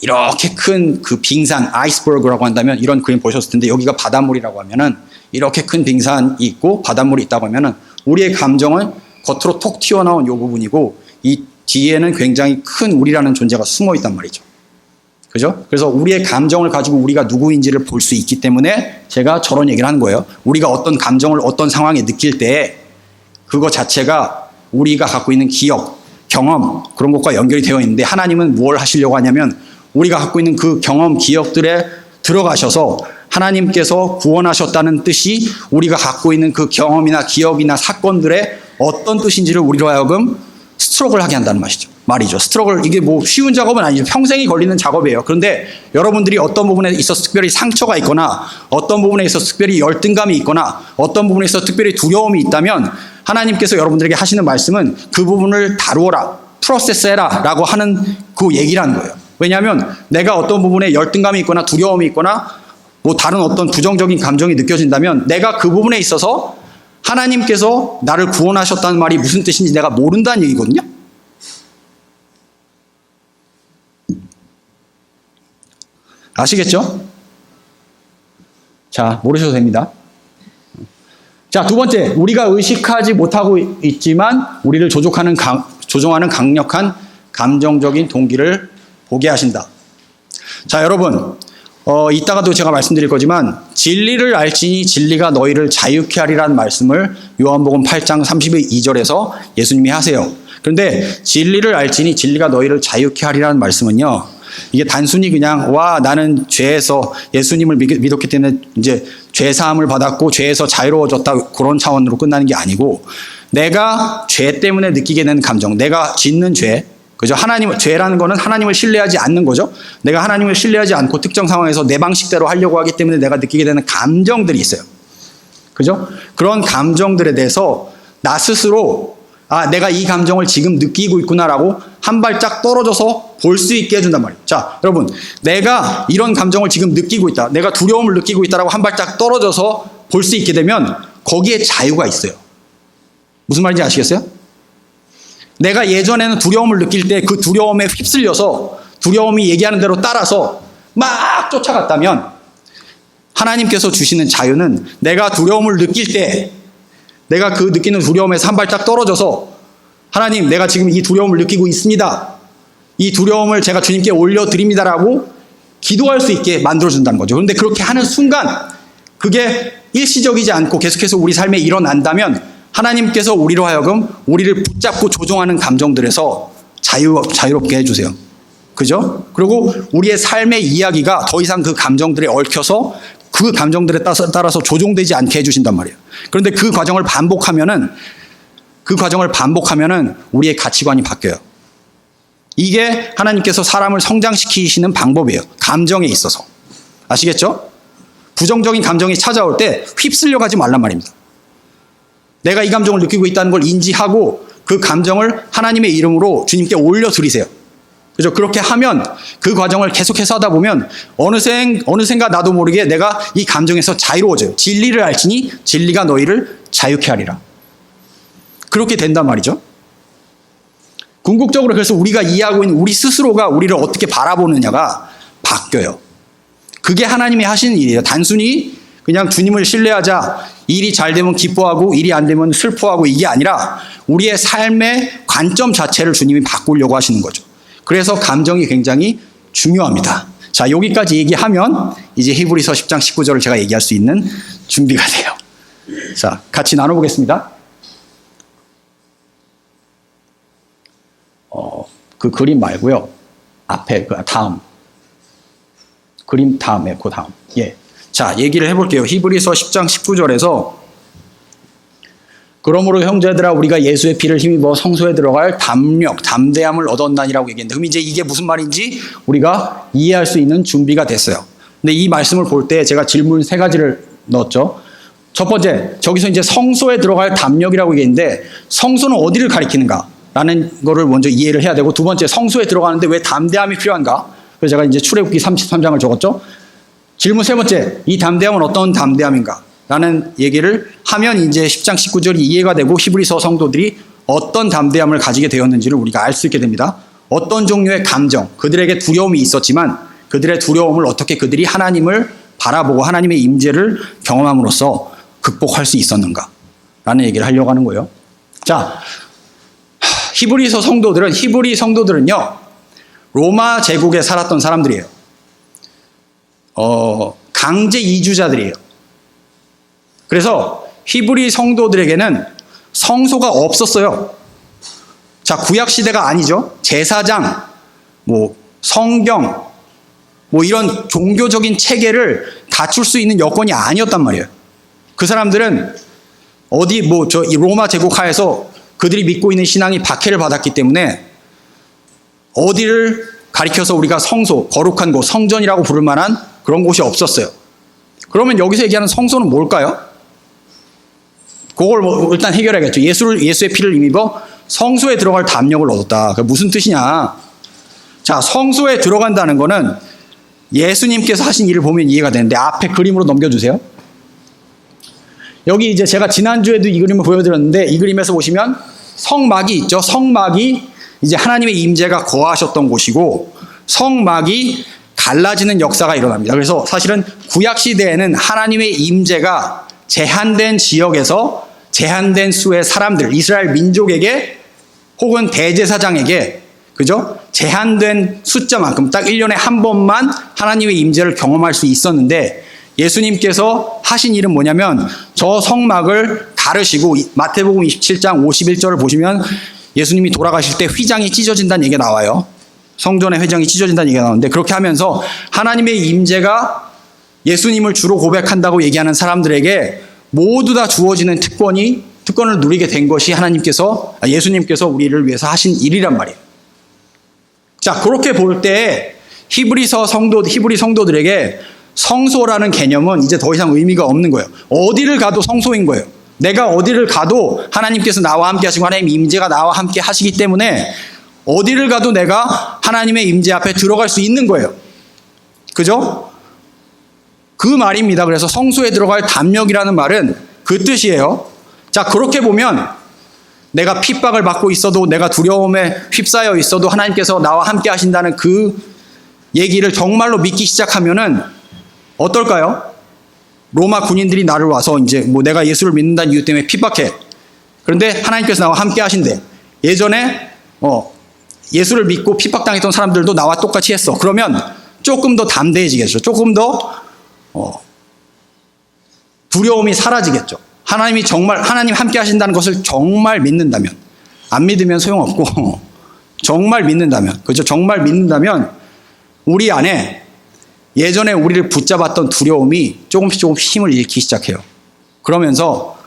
이렇게 큰 그 빙산 아이스버그라고 한다면 이런 그림 보셨을 텐데 여기가 바닷물이라고 하면은 이렇게 큰 빙산이 있고 바닷물이 있다고 하면은 우리의 감정은 겉으로 톡 튀어나온 이 부분이고 이 뒤에는 굉장히 큰 우리라는 존재가 숨어 있단 말이죠. 그죠? 그래서 우리의 감정을 가지고 우리가 누구인지를 볼 수 있기 때문에 제가 저런 얘기를 하는 거예요. 우리가 어떤 감정을 어떤 상황에 느낄 때 그거 자체가 우리가 갖고 있는 기억, 경험 그런 것과 연결이 되어 있는데 하나님은 뭘 하시려고 하냐면 우리가 갖고 있는 그 경험, 기억들에 들어가셔서 하나님께서 구원하셨다는 뜻이 우리가 갖고 있는 그 경험이나 기억이나 사건들의 어떤 뜻인지를 우리로 하여금 스트럭을 하게 한다는 말이죠. 스트럭을, 이게 뭐 쉬운 작업은 아니죠. 평생이 걸리는 작업이에요. 그런데 여러분들이 어떤 부분에 있어서 특별히 상처가 있거나 어떤 부분에 있어서 특별히 열등감이 있거나 어떤 부분에 있어서 특별히 두려움이 있다면 하나님께서 여러분들에게 하시는 말씀은 그 부분을 다루어라, 프로세스해라 라고 하는 그 얘기라는 거예요. 왜냐하면 내가 어떤 부분에 열등감이 있거나 두려움이 있거나 뭐 다른 어떤 부정적인 감정이 느껴진다면 내가 그 부분에 있어서 하나님께서 나를 구원하셨다는 말이 무슨 뜻인지 내가 모른다는 얘기거든요. 아시겠죠? 자, 모르셔도 됩니다. 자, 두 번째, 우리가 의식하지 못하고 있지만 우리를 조종하는 강력한 감정적인 동기를 보게 하신다. 자, 여러분, 이따가도 제가 말씀드릴 거지만 진리를 알지니 진리가 너희를 자유케 하리라는 말씀을 요한복음 8장 32절에서 예수님이 하세요. 그런데 진리를 알지니 진리가 너희를 자유케 하리라는 말씀은요, 이게 단순히 그냥 나는 죄에서 예수님을 믿었기 때문에 이제 죄 사함을 받았고 죄에서 자유로워졌다 그런 차원으로 끝나는 게 아니고, 내가 죄 때문에 느끼게 되는 감정, 내가 짓는 죄, 그죠? 죄라는 거는 하나님을 신뢰하지 않는 거죠. 내가 하나님을 신뢰하지 않고 특정 상황에서 내 방식대로 하려고 하기 때문에 내가 느끼게 되는 감정들이 있어요. 그죠? 그런 감정들에 대해서 나 스스로 내가 이 감정을 지금 느끼고 있구나라고 한 발짝 떨어져서 볼 수 있게 해준단 말이에요. 자, 여러분, 내가 이런 감정을 지금 느끼고 있다, 내가 두려움을 느끼고 있다라고 한 발짝 떨어져서 볼 수 있게 되면 거기에 자유가 있어요. 무슨 말인지 아시겠어요? 내가 예전에는 두려움을 느낄 때 그 두려움에 휩쓸려서 두려움이 얘기하는 대로 따라서 막 쫓아갔다면, 하나님께서 주시는 자유는 내가 두려움을 느낄 때 내가 그 느끼는 두려움에서 한 발짝 떨어져서, 하나님, 내가 지금 이 두려움을 느끼고 있습니다, 이 두려움을 제가 주님께 올려드립니다라고 기도할 수 있게 만들어준다는 거죠. 그런데 그렇게 하는 순간 그게 일시적이지 않고 계속해서 우리 삶에 일어난다면 하나님께서 우리로 하여금 우리를 붙잡고 조종하는 감정들에서 자유롭게 해주세요. 그죠? 그리고 우리의 삶의 이야기가 더 이상 그 감정들에 얽혀서 그 감정들에 따라서 조종되지 않게 해주신단 말이에요. 그런데 그 과정을 반복하면은 우리의 가치관이 바뀌어요. 이게 하나님께서 사람을 성장시키시는 방법이에요. 감정에 있어서. 아시겠죠? 부정적인 감정이 찾아올 때 휩쓸려 가지 말란 말입니다. 내가 이 감정을 느끼고 있다는 걸 인지하고 그 감정을 하나님의 이름으로 주님께 올려드리세요. 그죠? 그렇게 하면 그 과정을 계속해서 하다 보면 어느샌가 나도 모르게 내가 이 감정에서 자유로워져요. 진리를 알지니 진리가 너희를 자유케 하리라. 그렇게 된단 말이죠. 궁극적으로 그래서 우리가 이해하고 있는 우리 스스로가 우리를 어떻게 바라보느냐가 바뀌어요. 그게 하나님이 하시는 일이에요. 단순히 그냥 주님을 신뢰하자, 일이 잘 되면 기뻐하고 일이 안 되면 슬퍼하고, 이게 아니라 우리의 삶의 관점 자체를 주님이 바꾸려고 하시는 거죠. 그래서 감정이 굉장히 중요합니다. 자, 여기까지 얘기하면 이제 히브리서 10장 19절을 제가 얘기할 수 있는 준비가 돼요. 자, 같이 나눠보겠습니다. 그 그림 말고요. 앞에 그 다음. 그림 다음에 그 다음. 예. 자, 얘기를 해볼게요. 히브리서 10장 19절에서 그러므로 형제들아 우리가 예수의 피를 힘입어 성소에 들어갈 담대함을 얻었나니라고 얘기했는데, 그럼 이제 이게 무슨 말인지 우리가 이해할 수 있는 준비가 됐어요. 근데 이 말씀을 볼 때 제가 질문 3가지를 넣었죠. 첫 번째, 저기서 이제 성소에 들어갈 담력이라고 얘기했는데 성소는 어디를 가리키는가? 라는 거를 먼저 이해를 해야 되고, 두 번째, 성소에 들어가는데 왜 담대함이 필요한가? 그래서 제가 이제 출애굽기 33장을 적었죠. 질문 3번째, 이 담대함은 어떤 담대함인가? 라는 얘기를 하면 이제 10장 19절이 이해가 되고 히브리서 성도들이 어떤 담대함을 가지게 되었는지를 우리가 알 수 있게 됩니다. 어떤 종류의 감정, 그들에게 두려움이 있었지만 그들의 두려움을 어떻게 그들이 하나님을 바라보고 하나님의 임재를 경험함으로써 극복할 수 있었는가? 라는 얘기를 하려고 하는 거예요. 자, 히브리 성도들은요, 로마 제국에 살았던 사람들이에요. 강제 이주자들이에요. 그래서 히브리 성도들에게는 성소가 없었어요. 자, 구약 시대가 아니죠. 제사장, 성경, 뭐 이런 종교적인 체계를 갖출 수 있는 여건이 아니었단 말이에요. 그 사람들은 어디 뭐 저 로마 제국 하에서 그들이 믿고 있는 신앙이 박해를 받았기 때문에 어디를 가리켜서 우리가 성소, 거룩한 곳, 성전이라고 부를 만한 그런 곳이 없었어요. 그러면 여기서 얘기하는 성소는 뭘까요? 그걸 뭐 일단 해결해야겠죠. 예수의 피를 힘입어 성소에 들어갈 담력을 얻었다. 그게 무슨 뜻이냐? 자, 성소에 들어간다는 거는 예수님께서 하신 일을 보면 이해가 되는데 앞에 그림으로 넘겨주세요. 여기 이제 제가 지난주에도 이 그림을 보여드렸는데 이 그림에서 보시면 성막이 있죠. 성막이 이제 하나님의 임재가 거하셨던 곳이고 성막이 갈라지는 역사가 일어납니다. 그래서 사실은 구약 시대에는 하나님의 임재가 제한된 지역에서 제한된 수의 사람들, 이스라엘 민족에게 혹은 대제사장에게 그죠? 제한된 숫자만큼 딱 1년에 한 번만 하나님의 임재를 경험할 수 있었는데 예수님께서 하신 일은 뭐냐면 저 성막을 가르시고 마태복음 27장 51절을 보시면 예수님이 돌아가실 때 휘장이 찢어진다는 얘기가 나와요. 성전의 휘장이 찢어진다는 얘기가 나오는데 그렇게 하면서 하나님의 임재가 예수님을 주로 고백한다고 얘기하는 사람들에게 모두 다 주어지는 특권을 누리게 된 것이 예수님께서 우리를 위해서 하신 일이란 말이에요. 자, 그렇게 볼 때 히브리 성도들에게 성소라는 개념은 이제 더 이상 의미가 없는 거예요. 어디를 가도 성소인 거예요. 내가 어디를 가도 하나님께서 나와 함께 하시고 하나님 임재가 나와 함께 하시기 때문에 어디를 가도 내가 하나님의 임재 앞에 들어갈 수 있는 거예요. 그죠? 그 말입니다. 그래서 성소에 들어갈 담력이라는 말은 그 뜻이에요. 자, 그렇게 보면 내가 핍박을 받고 있어도 내가 두려움에 휩싸여 있어도 하나님께서 나와 함께 하신다는 그 얘기를 정말로 믿기 시작하면은 어떨까요? 로마 군인들이 나를 와서 이제 뭐 내가 예수를 믿는다는 이유 때문에 핍박해. 그런데 하나님께서 나와 함께 하신대. 예전에 예수를 믿고 핍박당했던 사람들도 나와 똑같이 했어. 그러면 조금 더 담대해지겠죠. 조금 더 두려움이 사라지겠죠. 하나님 함께 하신다는 것을 정말 믿는다면, 안 믿으면 소용없고 정말 믿는다면, 그죠? 정말 믿는다면 우리 안에 예전에 우리를 붙잡았던 두려움이 조금씩 힘을 잃기 시작해요. 그러면서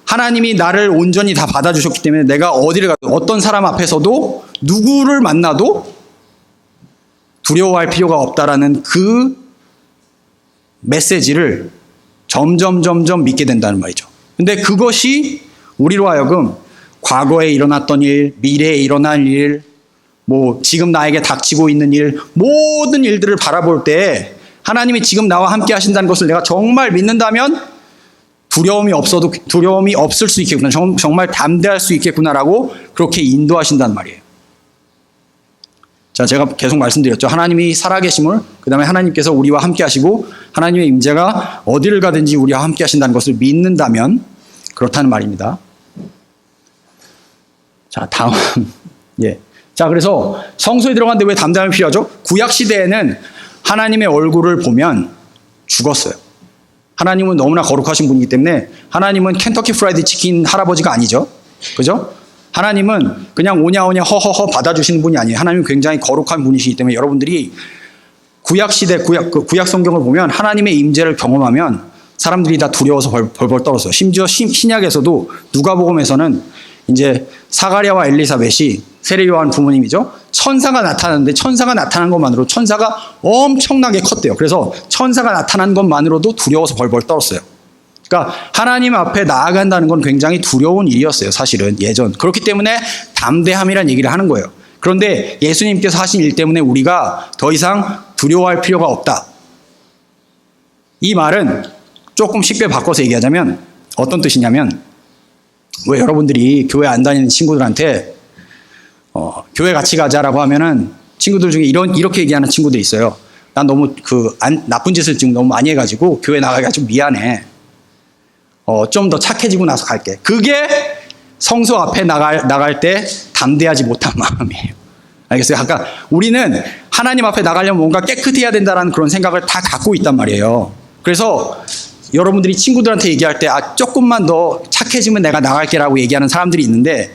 하나님이 나를 온전히 다 받아주셨기 때문에 내가 어디를 가도 어떤 사람 앞에서도 누구를 만나도 두려워할 필요가 없다라는 그 메시지를 점점 믿게 된다는 말이죠. 근데 그것이 우리로 하여금 과거에 일어났던 일, 미래에 일어날 일, 뭐 지금 나에게 닥치고 있는 일, 모든 일들을 바라볼 때 하나님이 지금 나와 함께 하신다는 것을 내가 정말 믿는다면 두려움이 없을 수 있겠구나, 정말 담대할 수 있겠구나라고 그렇게 인도하신단 말이에요. 자, 제가 계속 말씀드렸죠. 하나님이 살아계심을, 그 다음에 하나님께서 우리와 함께 하시고 하나님의 임재가 어디를 가든지 우리와 함께 하신다는 것을 믿는다면 그렇다는 말입니다. 자, 다음. 예. 자, 그래서 성소에 들어갔는데 왜 담대함이 필요하죠? 구약 시대에는 하나님의 얼굴을 보면 죽었어요. 하나님은 너무나 거룩하신 분이기 때문에 하나님은 켄터키 프라이드 치킨 할아버지가 아니죠. 그죠? 하나님은 그냥 오냐 허허허 받아주시는 분이 아니에요. 하나님은 굉장히 거룩한 분이시기 때문에 여러분들이 구약 시대, 구약 성경을 보면 하나님의 임재를 경험하면 사람들이 다 두려워서 벌벌 떨었어요. 심지어 신약에서도 누가복음에서는 이제 사가랴와 엘리사벳이 세례 요한 부모님이죠. 천사가 나타났는데 천사가 나타난 것만으로 천사가 엄청나게 컸대요. 그래서 천사가 나타난 것만으로도 두려워서 벌벌 떨었어요. 그러니까 하나님 앞에 나아간다는 건 굉장히 두려운 일이었어요. 사실은 예전. 그렇기 때문에 담대함이란 얘기를 하는 거예요. 그런데 예수님께서 하신 일 때문에 우리가 더 이상 두려워할 필요가 없다. 이 말은 조금 쉽게 바꿔서 얘기하자면 어떤 뜻이냐면, 왜 여러분들이 교회 안 다니는 친구들한테 교회 같이 가자라고 하면은 친구들 중에 이렇게 얘기하는 친구들이 있어요. 난 너무 나쁜 짓을 지금 너무 많이 해가지고 교회 나가기가 좀 미안해. 좀 더 착해지고 나서 갈게. 그게 성소 앞에 나갈 때 담대하지 못한 마음이에요. 알겠어요? 아까 우리는 하나님 앞에 나가려면 뭔가 깨끗해야 된다는 그런 생각을 다 갖고 있단 말이에요. 그래서 여러분들이 친구들한테 얘기할 때 조금만 더 착해지면 내가 나갈게라고 얘기하는 사람들이 있는데,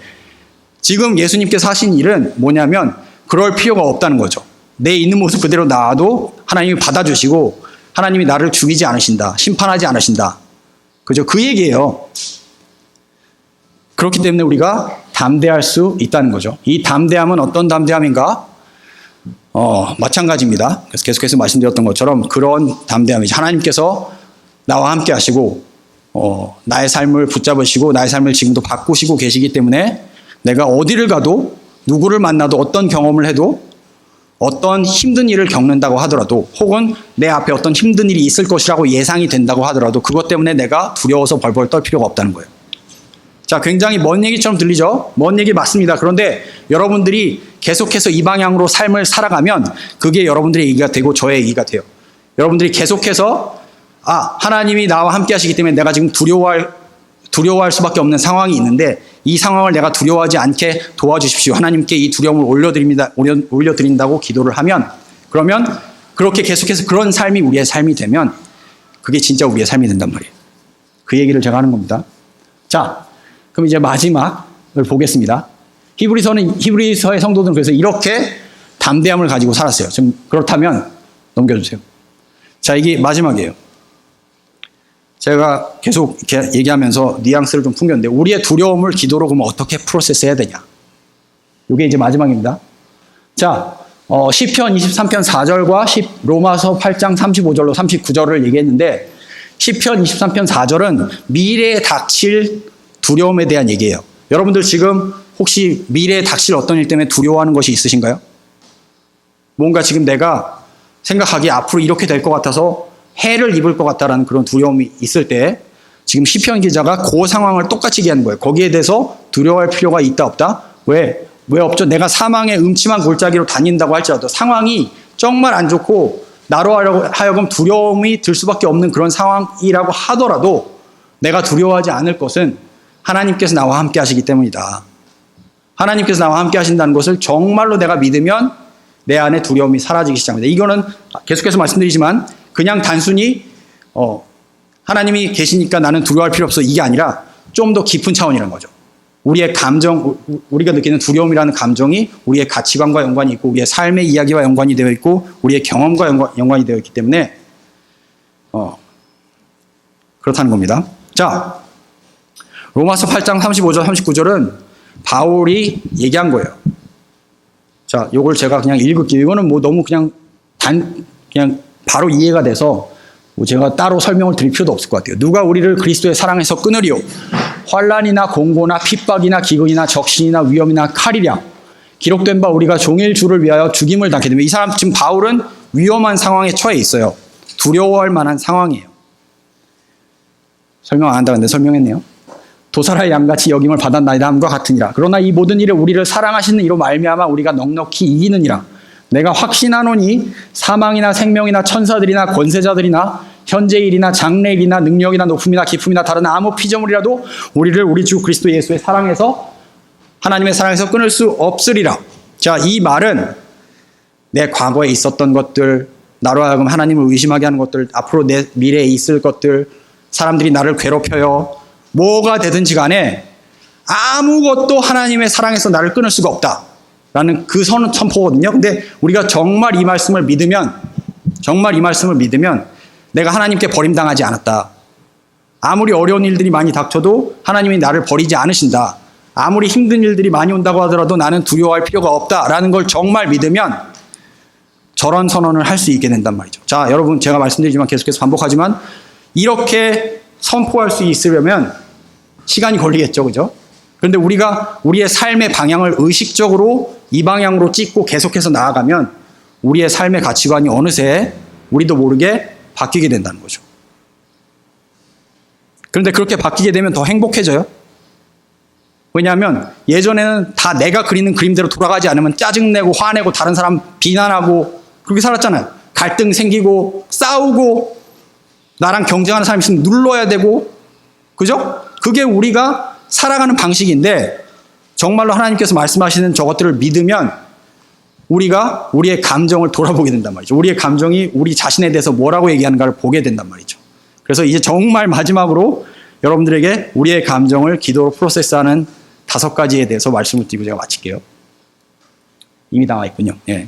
지금 예수님께서 하신 일은 뭐냐면 그럴 필요가 없다는 거죠. 내 있는 모습 그대로 나와도 하나님이 받아주시고 하나님이 나를 죽이지 않으신다. 심판하지 않으신다. 그죠? 그 얘기예요. 그렇기 때문에 우리가 담대할 수 있다는 거죠. 이 담대함은 어떤 담대함인가? 마찬가지입니다. 그래서 계속해서 말씀드렸던 것처럼 그런 담대함이죠. 하나님께서 나와 함께 하시고 나의 삶을 붙잡으시고 나의 삶을 지금도 바꾸시고 계시기 때문에 내가 어디를 가도 누구를 만나도 어떤 경험을 해도 어떤 힘든 일을 겪는다고 하더라도 혹은 내 앞에 어떤 힘든 일이 있을 것이라고 예상이 된다고 하더라도 그것 때문에 내가 두려워서 벌벌 떨 필요가 없다는 거예요. 자, 굉장히 먼 얘기처럼 들리죠? 먼 얘기 맞습니다. 그런데 여러분들이 계속해서 이 방향으로 삶을 살아가면 그게 여러분들의 얘기가 되고 저의 얘기가 돼요. 여러분들이 계속해서 하나님이 나와 함께 하시기 때문에 내가 지금 두려워할 수밖에 없는 상황이 있는데 이 상황을 내가 두려워하지 않게 도와주십시오. 하나님께 이 두려움을 올려드린다고 기도를 하면 그러면 그렇게 계속해서 그런 삶이 우리의 삶이 되면 그게 진짜 우리의 삶이 된단 말이에요. 그 얘기를 제가 하는 겁니다. 자, 그럼 이제 마지막을 보겠습니다. 히브리서의 성도들은 그래서 이렇게 담대함을 가지고 살았어요. 지금 그렇다면 넘겨주세요. 자, 이게 마지막이에요. 제가 계속 이렇게 얘기하면서 뉘앙스를 좀 풍겼는데 우리의 두려움을 기도로 그러면 어떻게 프로세스해야 되냐. 이게 이제 마지막입니다. 자, 시편 23편 4절과 로마서 8장 35절로 39절을 얘기했는데 시편 23편 4절은 미래에 닥칠 두려움에 대한 얘기예요. 여러분들 지금 혹시 미래에 닥칠 어떤 일 때문에 두려워하는 것이 있으신가요? 뭔가 지금 내가 생각하기에 앞으로 이렇게 될 것 같아서 해를 입을 것 같다라는 그런 두려움이 있을 때 지금 시편 기자가 그 상황을 똑같이 얘기하는 거예요. 거기에 대해서 두려워할 필요가 있다 없다? 왜 없죠? 내가 사망의 음침한 골짜기로 다닌다고 할지라도 상황이 정말 안 좋고 나로 하여금 두려움이 들 수밖에 없는 그런 상황이라고 하더라도 내가 두려워하지 않을 것은 하나님께서 나와 함께 하시기 때문이다. 하나님께서 나와 함께 하신다는 것을 정말로 내가 믿으면 내 안에 두려움이 사라지기 시작합니다. 이거는 계속해서 말씀드리지만 그냥 단순히 하나님이 계시니까 나는 두려워할 필요 없어 이게 아니라 좀 더 깊은 차원이라는 거죠. 우리의 감정, 우리가 느끼는 두려움이라는 감정이 우리의 가치관과 연관이 있고 우리의 삶의 이야기와 연관이 되어 있고 우리의 경험과 연관이 되어 있기 때문에 그렇다는 겁니다. 자, 로마서 8장 35절 39절은 바울이 얘기한 거예요. 자, 요걸 제가 그냥 읽을게요. 이거는 뭐 너무 그냥 바로 이해가 돼서 뭐 제가 따로 설명을 드릴 필요도 없을 것 같아요. 누가 우리를 그리스도의 사랑에서 끊으리요? 환난이나 공고나 핍박이나 기근이나 적신이나 위험이나 칼이랴. 기록된 바 우리가 종일 주를 위하여 죽임을 당하게 됩니다. 이 사람 지금 바울은 위험한 상황에 처해 있어요. 두려워할 만한 상황이에요. 설명 안 한다는데 설명했네요. 도살할 양같이 여김을 받았나이다 함과 같으니라. 그러나 이 모든 일을 우리를 사랑하시는 이로 말미암아 우리가 넉넉히 이기느니라. 내가 확신하노니 사망이나 생명이나 천사들이나 권세자들이나 현재일이나 장래일이나 능력이나 높음이나 깊음이나 다른 아무 피조물이라도 우리를 우리 주 그리스도 예수의 사랑에서 하나님의 사랑에서 끊을 수 없으리라. 자, 이 말은 내 과거에 있었던 것들, 나로 하여금 하나님을 의심하게 하는 것들, 앞으로 내 미래에 있을 것들, 사람들이 나를 괴롭혀요. 뭐가 되든지 간에 아무것도 하나님의 사랑에서 나를 끊을 수가 없다라는 그 선포거든요. 근데 우리가 정말 이 말씀을 믿으면 내가 하나님께 버림당하지 않았다. 아무리 어려운 일들이 많이 닥쳐도 하나님이 나를 버리지 않으신다. 아무리 힘든 일들이 많이 온다고 하더라도 나는 두려워할 필요가 없다라는 걸 정말 믿으면 저런 선언을 할 수 있게 된단 말이죠. 자, 여러분 제가 말씀드리지만 계속해서 반복하지만 이렇게 선포할 수 있으려면 시간이 걸리겠죠. 그죠? 그런데 우리가 우리의 삶의 방향을 의식적으로 이 방향으로 찍고 계속해서 나아가면 우리의 삶의 가치관이 어느새 우리도 모르게 바뀌게 된다는 거죠. 그런데 그렇게 바뀌게 되면 더 행복해져요. 왜냐하면 예전에는 다 내가 그리는 그림대로 돌아가지 않으면 짜증내고 화내고 다른 사람 비난하고 그렇게 살았잖아요. 갈등 생기고 싸우고 나랑 경쟁하는 사람이 있으면 눌러야 되고, 그죠? 그게 우리가 살아가는 방식인데 정말로 하나님께서 말씀하시는 저것들을 믿으면 우리가 우리의 감정을 돌아보게 된단 말이죠. 우리의 감정이 우리 자신에 대해서 뭐라고 얘기하는가를 보게 된단 말이죠. 그래서 이제 정말 마지막으로 여러분들에게 우리의 감정을 기도로 프로세스하는 5가지에 대해서 말씀을 드리고 제가 마칠게요. 이미 나와 있군요. 예.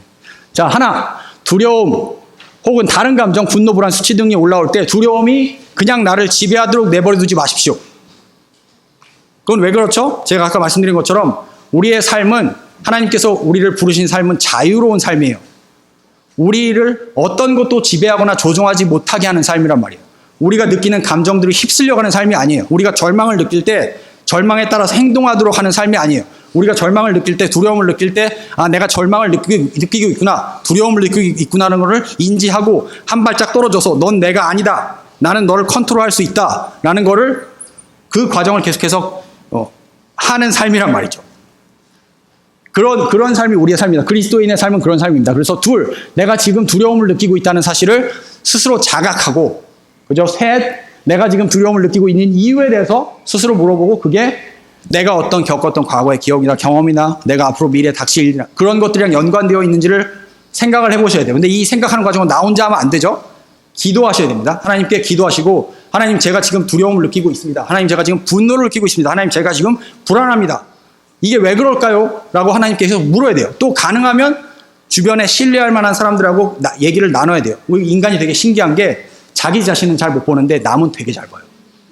자, 하나, 두려움 혹은 다른 감정, 분노, 불안, 수치 등이 올라올 때 두려움이 그냥 나를 지배하도록 내버려 두지 마십시오. 그건 왜 그렇죠? 제가 아까 말씀드린 것처럼 우리의 삶은, 하나님께서 우리를 부르신 삶은 자유로운 삶이에요. 우리를 어떤 것도 지배하거나 조종하지 못하게 하는 삶이란 말이에요. 우리가 느끼는 감정들을 휩쓸려가는 삶이 아니에요. 우리가 절망을 느낄 때 절망에 따라서 행동하도록 하는 삶이 아니에요. 우리가 절망을 느낄 때, 두려움을 느낄 때, 아, 내가 절망을 느끼고 있구나, 두려움을 느끼고 있구나라는 것을 인지하고 한 발짝 떨어져서 넌 내가 아니다, 나는 너를 컨트롤할 수 있다 라는 것을, 그 과정을 계속해서 하는 삶이란 말이죠. 그런 삶이 우리의 삶입니다. 그리스도인의 삶은 그런 삶입니다. 그래서 둘, 내가 지금 두려움을 느끼고 있다는 사실을 스스로 자각하고, 그죠? 셋, 내가 지금 두려움을 느끼고 있는 이유에 대해서 스스로 물어보고, 그게 내가 어떤 겪었던 과거의 기억이나 경험이나 내가 앞으로 미래에 닥칠 일이나 그런 것들이랑 연관되어 있는지를 생각을 해보셔야 돼요. 근데 이 생각하는 과정은 나 혼자 하면 안 되죠. 기도하셔야 됩니다. 하나님께 기도하시고, 하나님, 제가 지금 두려움을 느끼고 있습니다. 하나님, 제가 지금 분노를 느끼고 있습니다. 하나님, 제가 지금 불안합니다. 이게 왜 그럴까요? 라고 하나님께 계속 물어야 돼요. 또 가능하면 주변에 신뢰할 만한 사람들하고 얘기를 나눠야 돼요. 우리 인간이 되게 신기한 게 자기 자신은 잘 못 보는데 남은 되게 잘 봐요.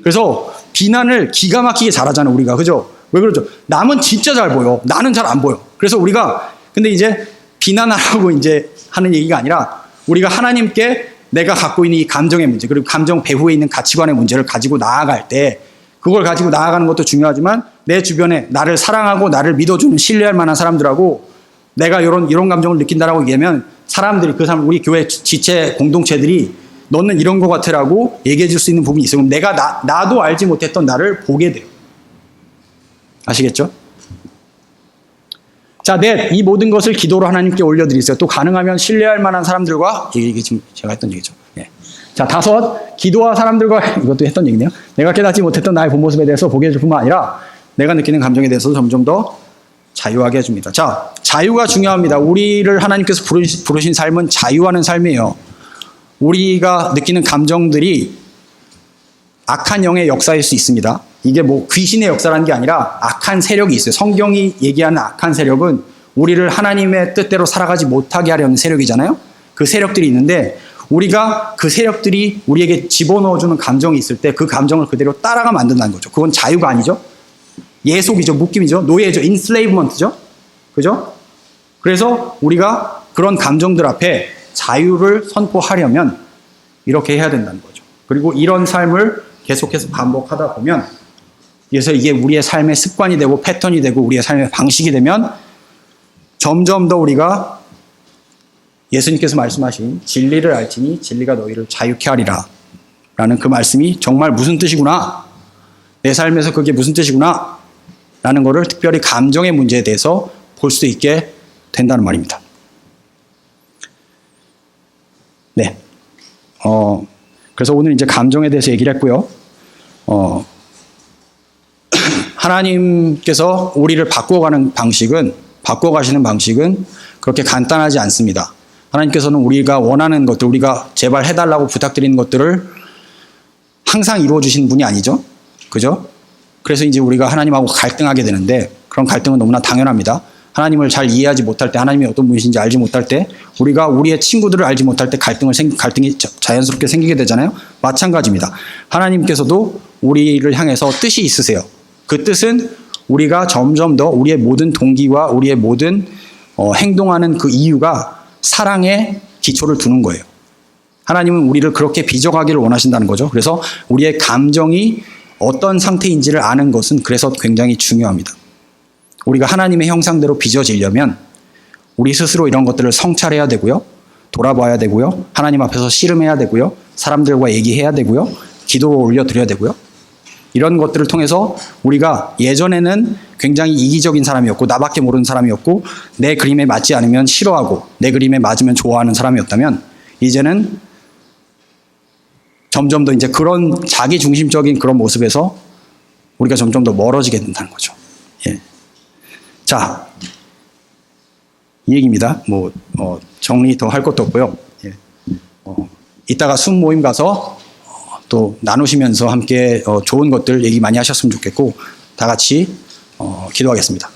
그래서 비난을 기가 막히게 잘하잖아요, 우리가. 그죠? 왜 그러죠? 남은 진짜 잘 보여. 나는 잘 안 보여. 그래서 우리가, 근데 이제 비난하라고 이제 하는 얘기가 아니라, 우리가 하나님께 내가 갖고 있는 이 감정의 문제, 그리고 감정 배후에 있는 가치관의 문제를 가지고 나아갈 때, 그걸 가지고 나아가는 것도 중요하지만, 내 주변에 나를 사랑하고 나를 믿어주는 신뢰할 만한 사람들하고 내가 이런 감정을 느낀다라고 얘기하면, 사람들이, 그 사람, 우리 교회 지체 공동체들이 너는 이런 것 같으라고 얘기해 줄 수 있는 부분이 있어요. 그럼 내가 나도 알지 못했던 나를 보게 돼요. 아시겠죠? 자, 넷, 이 모든 것을 기도로 하나님께 올려드리세요. 또 가능하면 신뢰할 만한 사람들과, 이게 지금 제가 했던 얘기죠. 예. 자, 다섯, 기도와 사람들과, 이것도 했던 얘기네요. 내가 깨닫지 못했던 나의 본 모습에 대해서 보게 해줄 뿐만 아니라 내가 느끼는 감정에 대해서 점점 더 자유하게 해줍니다. 자, 자유가 중요합니다. 우리를 하나님께서 부르신 삶은 자유하는 삶이에요. 우리가 느끼는 감정들이 악한 영의 역사일 수 있습니다. 이게 뭐 귀신의 역사라는 게 아니라 악한 세력이 있어요. 성경이 얘기하는 악한 세력은 우리를 하나님의 뜻대로 살아가지 못하게 하려는 세력이잖아요. 그 세력들이 있는데, 우리가 그 세력들이 우리에게 집어넣어주는 감정이 있을 때 그 감정을 그대로 따라가 만든다는 거죠. 그건 자유가 아니죠. 예속이죠. 묶임이죠. 노예죠. 인슬레이브먼트죠. 그죠? 그래서 우리가 그런 감정들 앞에 자유를 선포하려면 이렇게 해야 된다는 거죠. 그리고 이런 삶을 계속해서 반복하다 보면, 그래서 이게 우리의 삶의 습관이 되고 패턴이 되고 우리의 삶의 방식이 되면 점점 더 우리가 예수님께서 말씀하신 진리를 알지니 진리가 너희를 자유케 하리라 라는 그 말씀이 정말 무슨 뜻이구나, 내 삶에서 그게 무슨 뜻이구나 라는 거를 특별히 감정의 문제에 대해서 볼 수 있게 된다는 말입니다. 네. 그래서 오늘 이제 감정에 대해서 얘기를 했고요. 하나님께서 우리를 바꿔가시는 방식은 그렇게 간단하지 않습니다. 하나님께서는 우리가 원하는 것들, 우리가 제발 해달라고 부탁드리는 것들을 항상 이루어주시는 분이 아니죠. 그죠? 그래서 이제 우리가 하나님하고 갈등하게 되는데, 그런 갈등은 너무나 당연합니다. 하나님을 잘 이해하지 못할 때, 하나님이 어떤 분이신지 알지 못할 때, 우리가 우리의 친구들을 알지 못할 때 갈등이 자연스럽게 생기게 되잖아요. 마찬가지입니다. 하나님께서도 우리를 향해서 뜻이 있으세요. 그 뜻은 우리가 점점 더 우리의 모든 동기와 우리의 모든 행동하는 그 이유가 사랑에 기초를 두는 거예요. 하나님은 우리를 그렇게 빚어가기를 원하신다는 거죠. 그래서 우리의 감정이 어떤 상태인지를 아는 것은 그래서 굉장히 중요합니다. 우리가 하나님의 형상대로 빚어지려면 우리 스스로 이런 것들을 성찰해야 되고요. 돌아봐야 되고요. 하나님 앞에서 씨름해야 되고요. 사람들과 얘기해야 되고요. 기도를 올려드려야 되고요. 이런 것들을 통해서 우리가 예전에는 굉장히 이기적인 사람이었고 나밖에 모르는 사람이었고 내 그림에 맞지 않으면 싫어하고 내 그림에 맞으면 좋아하는 사람이었다면, 이제는 점점 더 이제 그런 자기 중심적인 그런 모습에서 우리가 점점 더 멀어지게 된다는 거죠. 예. 자, 이 얘기입니다. 정리 더 할 것도 없고요. 예. 이따가 숨 모임 가서 또 나누시면서 함께 좋은 것들 얘기 많이 하셨으면 좋겠고, 다 같이 기도하겠습니다.